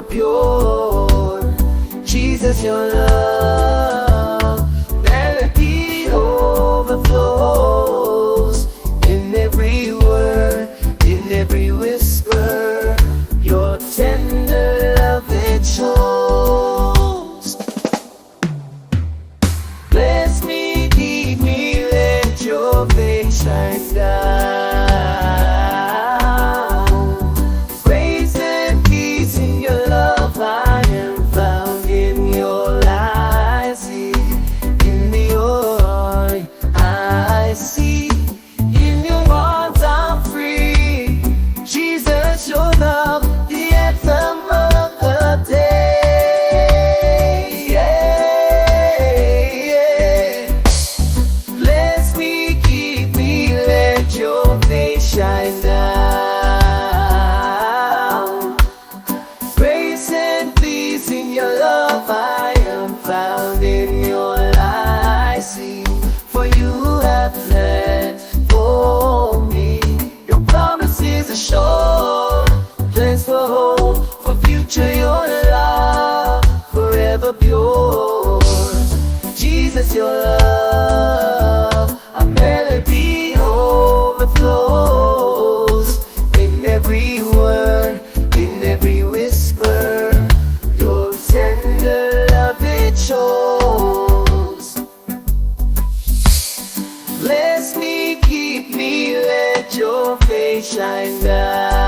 pure. Jesus, your love, melody overflows in every word, in every whisper. Your tender love it shows. Bless me, keep me, let your face shine down. Grace and peace in your love I am found. In your light I see, in your eye I see, in your arms I'm free. Jesus, your love, the anthem of the day. Yeah, yeah. Bless me, keep me, let your face shine down. Grace and peace in your love I am found. In your light I see, for you have planned for me. Your promises are sure, plans for hope, for future your love, forever pure. Jesus, your love, a melody overflows in every word, in every whisper. Your tender love it shows. Bless me, keep me, let your face shine down.